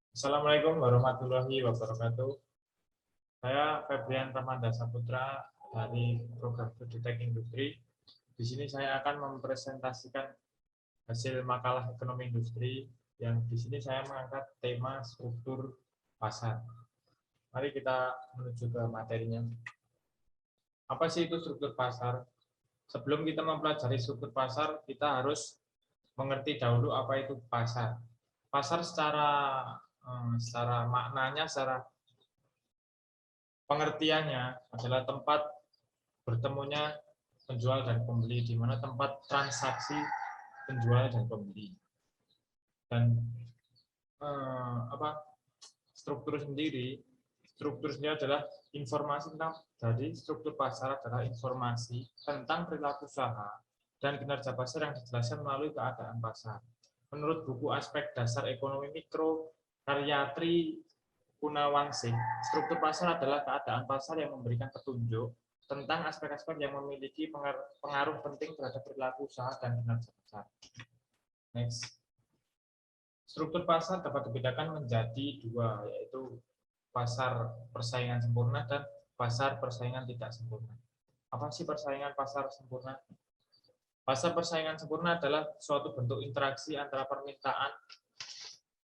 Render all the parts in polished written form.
Assalamualaikum warahmatullahi wabarakatuh. Saya Febrian Ramanda Saputra dari program Studi Teknik Industri. Di sini saya akan mempresentasikan hasil makalah ekonomi industri yang di sini saya mengangkat tema struktur pasar. Mari kita menuju ke materinya. Apa sih itu struktur pasar? Sebelum kita mempelajari struktur pasar, kita harus mengerti dahulu apa itu pasar. Pasar secara maknanya, secara pengertiannya adalah tempat bertemunya penjual dan pembeli, di mana tempat transaksi penjual dan pembeli. Dan struktur sendiri adalah informasi tentang, dari struktur pasar adalah informasi tentang perilaku usaha dan kinerja pasar yang dijelaskan melalui keadaan pasar. Menurut buku Aspek Dasar Ekonomi Mikro karya Tri Gunawangsih, struktur pasar adalah keadaan pasar yang memberikan petunjuk tentang aspek-aspek yang memiliki pengaruh penting terhadap perilaku usaha dan kinerja pasar. Next. Struktur pasar dapat dibedakan menjadi dua, yaitu pasar persaingan sempurna dan pasar persaingan tidak sempurna. Apa sih persaingan pasar sempurna? Pasar persaingan sempurna adalah suatu bentuk interaksi antara permintaan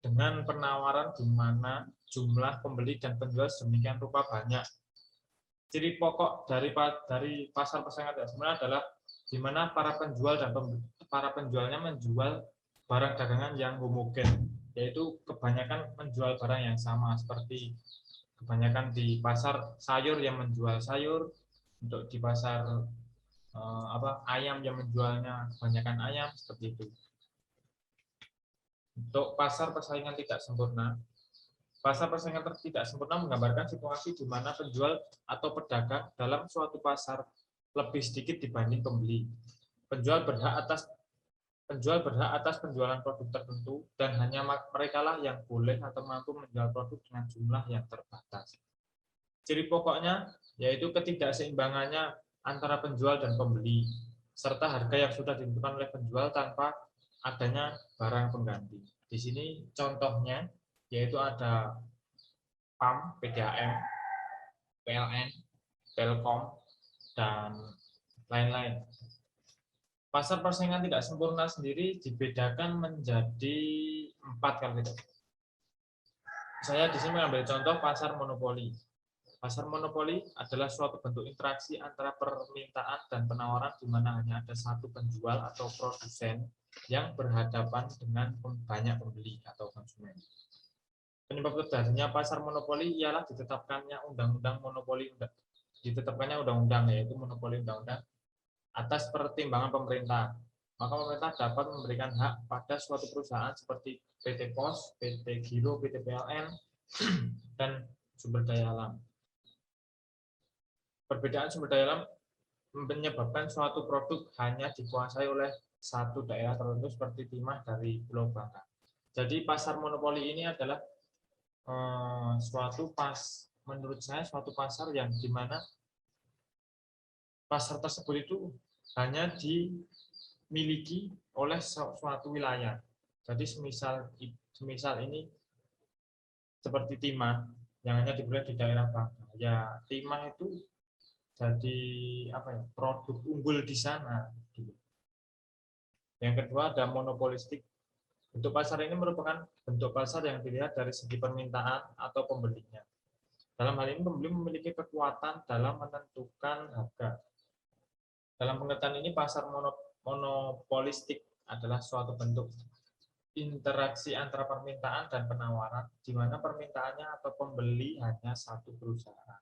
dengan penawaran di mana jumlah pembeli dan penjual sedemikian rupa banyak. Ciri pokok dari pasar persaingan tidak sempurna adalah di mana para penjual dan para penjualnya menjual barang dagangan yang homogen, yaitu kebanyakan menjual barang yang sama, seperti kebanyakan di pasar sayur yang menjual sayur, untuk di pasar ayam yang menjualnya kebanyakan ayam, seperti itu. Untuk pasar persaingan tidak sempurna, pasar persaingan tidak sempurna menggambarkan situasi di mana penjual atau pedagang dalam suatu pasar lebih sedikit dibanding pembeli. Penjual berhak atas penjualan produk tertentu, dan hanya merekalah yang boleh atau mampu menjual produk dengan jumlah yang terbatas. Ciri pokoknya yaitu ketidakseimbangannya antara penjual dan pembeli, serta harga yang sudah ditentukan oleh penjual tanpa adanya barang pengganti. Di sini contohnya yaitu ada PAM, PDAM, PLN, Telkom, dan lain-lain. Pasar persaingan tidak sempurna sendiri dibedakan menjadi 4 kalau tidak. Saya di sini mengambil contoh pasar monopoli. Pasar monopoli adalah suatu bentuk interaksi antara permintaan dan penawaran di mana hanya ada satu penjual atau produsen yang berhadapan dengan banyak pembeli atau konsumen. Penyebab terjadinya pasar monopoli ialah ditetapkannya undang-undang yaitu monopoli undang-undang atas pertimbangan pemerintah. Maka pemerintah dapat memberikan hak pada suatu perusahaan seperti PT Pos, PT Giro, PT PLN, dan sumber daya alam. Perbedaan sumber daya alam menyebabkan suatu produk hanya dikuasai oleh satu daerah tertentu seperti timah dari Pulau Bangka. Jadi pasar monopoli ini adalah menurut saya suatu pasar yang dimana pasar tersebut itu hanya dimiliki oleh suatu wilayah. Jadi semisal ini seperti timah yang hanya dibuat di daerah Bangka. Ya, timah itu jadi produk unggul di sana. Yang kedua ada monopolistik. Bentuk pasar ini merupakan bentuk pasar yang dilihat dari segi permintaan atau pembelinya. Dalam hal ini pembeli memiliki kekuatan dalam menentukan harga. Dalam pengertian ini, pasar monopolistik adalah suatu bentuk interaksi antara permintaan dan penawaran, di mana permintaannya atau pembeli hanya satu perusahaan.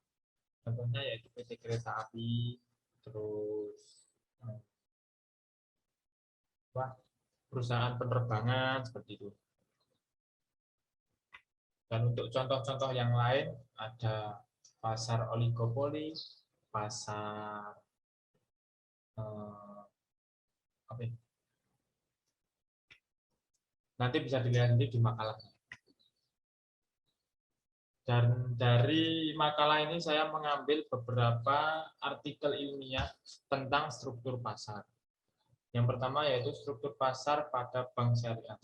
Contohnya yaitu PT Kereta Api, terus perusahaan penerbangan, seperti itu. Dan untuk contoh-contoh yang lain, ada pasar oligopoli, pasar nanti bisa dilihat nanti di makalahnya. Dan dari makalah ini saya mengambil beberapa artikel ilmiah tentang struktur pasar. Yang pertama yaitu struktur pasar pada bank syariah.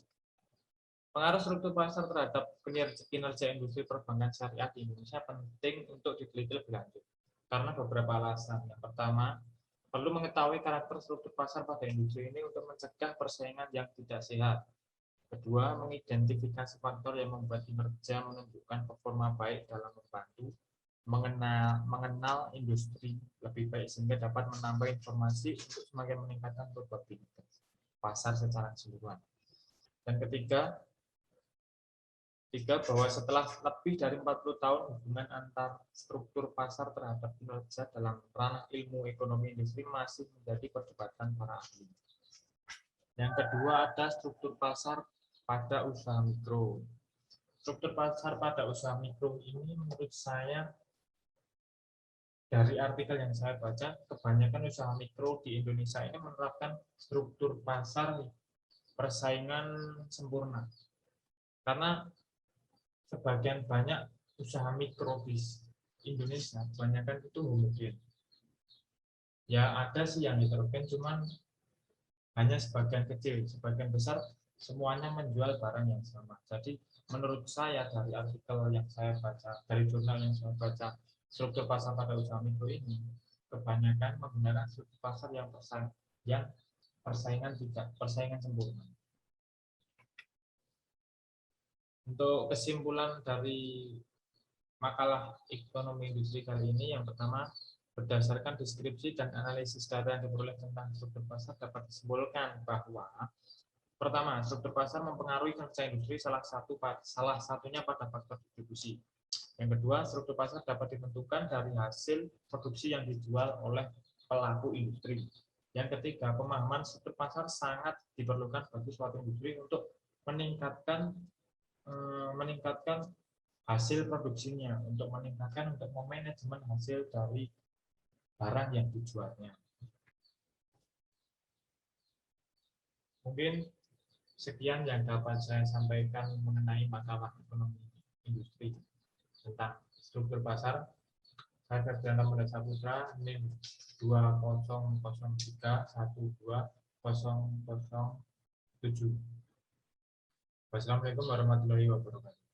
Pengaruh struktur pasar terhadap kinerja industri perbankan syariah di Indonesia penting untuk diteliti lebih lanjut. Karena beberapa alasan. Yang pertama, perlu mengetahui karakter struktur pasar pada industri ini untuk mencegah persaingan yang tidak sehat. Kedua, mengidentifikasi faktor yang membuat kinerja menunjukkan performa baik dalam membantu mengenal industri lebih baik sehingga dapat menambah informasi untuk semakin meningkatkan probabilitas pasar secara keseluruhan. Dan ketiga, bahwa setelah lebih dari 40 tahun hubungan antar struktur pasar terhadap kinerja dalam ranah ilmu ekonomi industri masih menjadi perdebatan para ahli. Yang kedua ada struktur pasar pada usaha mikro. Struktur pasar pada usaha mikro ini menurut saya dari artikel yang saya baca, kebanyakan usaha mikro di Indonesia ini menerapkan struktur pasar persaingan sempurna. Karena sebagian banyak usaha mikro di Indonesia, kebanyakan itu homogen. Ya ada sih yang heterogen, cuman hanya sebagian kecil, sebagian besar semuanya menjual barang yang sama. Jadi menurut saya dari artikel yang saya baca, dari jurnal yang saya baca, struktur pasar pada usaha mikro ini kebanyakan menggunakan struktur pasar yang persaingan sempurna. Untuk kesimpulan dari makalah ekonomi industri kali ini, yang pertama, berdasarkan deskripsi dan analisis data yang diperoleh tentang struktur pasar dapat disimpulkan bahwa pertama, struktur pasar mempengaruhi kerja industri salah satunya pada faktor distribusi. Yang kedua, struktur pasar dapat ditentukan dari hasil produksi yang dijual oleh pelaku industri. Yang ketiga, pemahaman struktur pasar sangat diperlukan bagi suatu industri untuk meningkatkan hasil produksinya, untuk memanajemen hasil dari barang yang dijualnya. Mungkin sekian yang dapat saya sampaikan mengenai makalah ekonomi industri tentang struktur pasar. Saya Ferdiana Muda Saputra, NIM 2003120007. Wassalamualaikum warahmatullahi wabarakatuh.